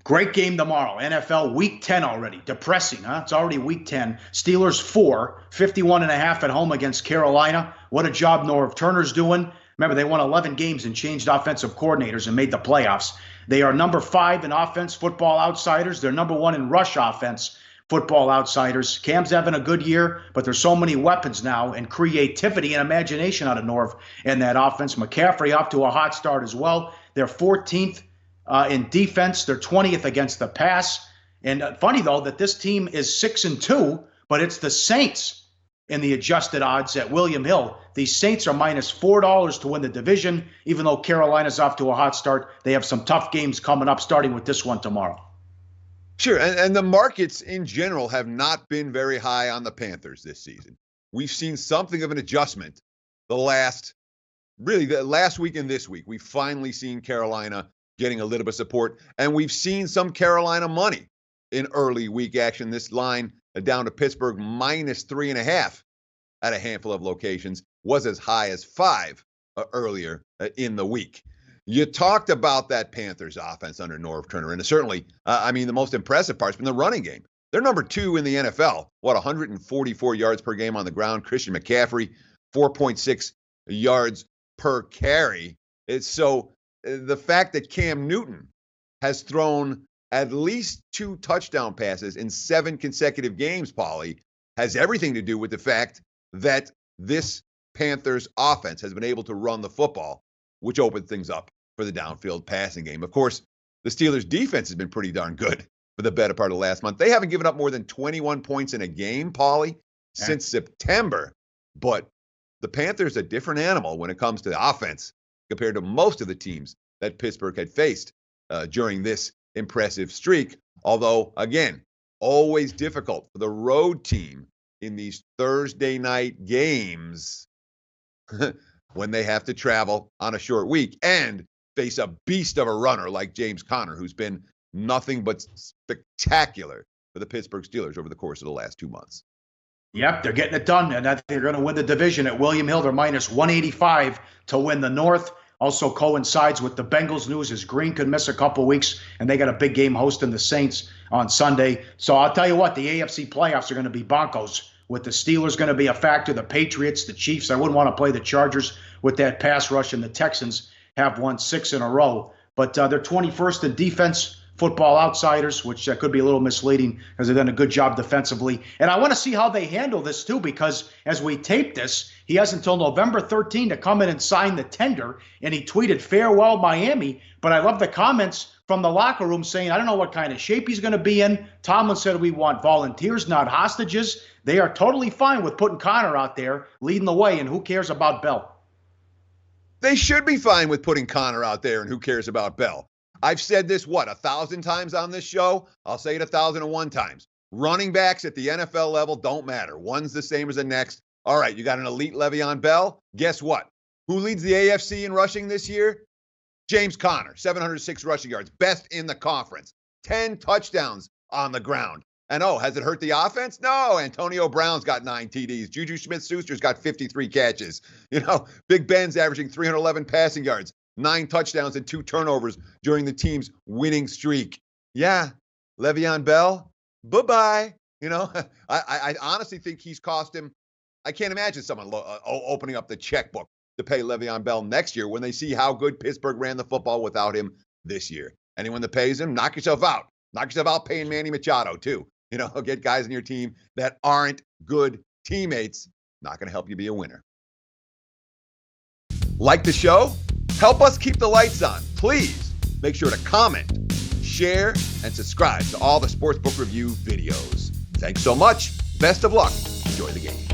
Great game tomorrow. NFL Week 10 already. Depressing, huh? It's already Week 10. Steelers 4, 51.5 at home against Carolina. What a job Norv Turner's doing. Remember, they won 11 games and changed offensive coordinators and made the playoffs. They are number 5 in offense, Football Outsiders. They're number 1 in rush offense, Football Outsiders. Cam's having a good year, but there's so many weapons now and creativity and imagination out of Norv in that offense. McCaffrey off to a hot start as well. They're 14th in defense. They're 20th against the pass. And funny, though, that this team is 6-2, but it's the Saints in the adjusted odds at William Hill. These Saints are minus $4 to win the division. Even though Carolina's off to a hot start, they have some tough games coming up, starting with this one tomorrow. Sure, and the markets in general have not been very high on the Panthers this season. We've seen something of an adjustment the last week and this week. We've finally seen Carolina getting a little bit of support, and we've seen some Carolina money in early week action. This line down to Pittsburgh minus 3.5 at a handful of locations was as high as 5 earlier in the week. You talked about that Panthers offense under Norv Turner, and certainly, the most impressive part's been the running game. They're number 2 in the NFL. 144 yards per game on the ground. Christian McCaffrey, 4.6 yards per carry. The fact that Cam Newton has thrown at least 2 touchdown passes in 7 consecutive games, Pauly, has everything to do with the fact that this Panthers offense has been able to run the football, which opened things up for the downfield passing game. Of course, the Steelers' defense has been pretty darn good for the better part of last month. They haven't given up more than 21 points in a game, Pauly, since September. But the Panthers are a different animal when it comes to the offense compared to most of the teams that Pittsburgh had faced during this impressive streak. Although, again, always difficult for the road team in these Thursday night games when they have to travel on a short week and face a beast of a runner like James Conner, who's been nothing but spectacular for the Pittsburgh Steelers over the course of the last 2 months. Yep, they're getting it done, and I think they're going to win the division at William Hill. They're minus 185 to win the North. Also coincides with the Bengals news as Green could miss a couple weeks, and they got a big game hosting the Saints on Sunday. So I'll tell you what, the AFC playoffs are going to be bonkos, with the Steelers going to be a factor, the Patriots, the Chiefs. I wouldn't want to play the Chargers with that pass rush, and the Texans have won 6 in a row. But they're 21st in defense, Football Outsiders, which could be a little misleading because they've done a good job defensively. And I want to see how they handle this, too, because as we tape this, he has until November 13 to come in and sign the tender. And he tweeted, "Farewell, Miami." But I love the comments from the locker room saying, I don't know what kind of shape he's going to be in. Tomlin said, "We want volunteers, not hostages." They are totally fine with putting Conner out there leading the way, and who cares about Bell? They should be fine with putting Conner out there, and who cares about Bell? I've said this, 1,000 times on this show? I'll say it 1,001 times. Running backs at the NFL level don't matter. One's the same as the next. All right, you got an elite Le'Veon Bell. Guess what? Who leads the AFC in rushing this year? James Conner, 706 rushing yards, best in the conference. 10 touchdowns on the ground. And has it hurt the offense? No, Antonio Brown's got 9 TDs. Juju Smith-Schuster's got 53 catches. Big Ben's averaging 311 passing yards, 9 touchdowns and 2 turnovers during the team's winning streak. Yeah, Le'Veon Bell, bye-bye. I honestly think he's cost him. I can't imagine someone opening up the checkbook to pay Le'Veon Bell next year when they see how good Pittsburgh ran the football without him this year. Anyone that pays him, knock yourself out. Knock yourself out paying Manny Machado, too. Get guys in your team that aren't good teammates. Not going to help you be a winner. Like the show? Help us keep the lights on. Please make sure to comment, share, and subscribe to all the Sportsbook Review videos. Thanks so much. Best of luck. Enjoy the game.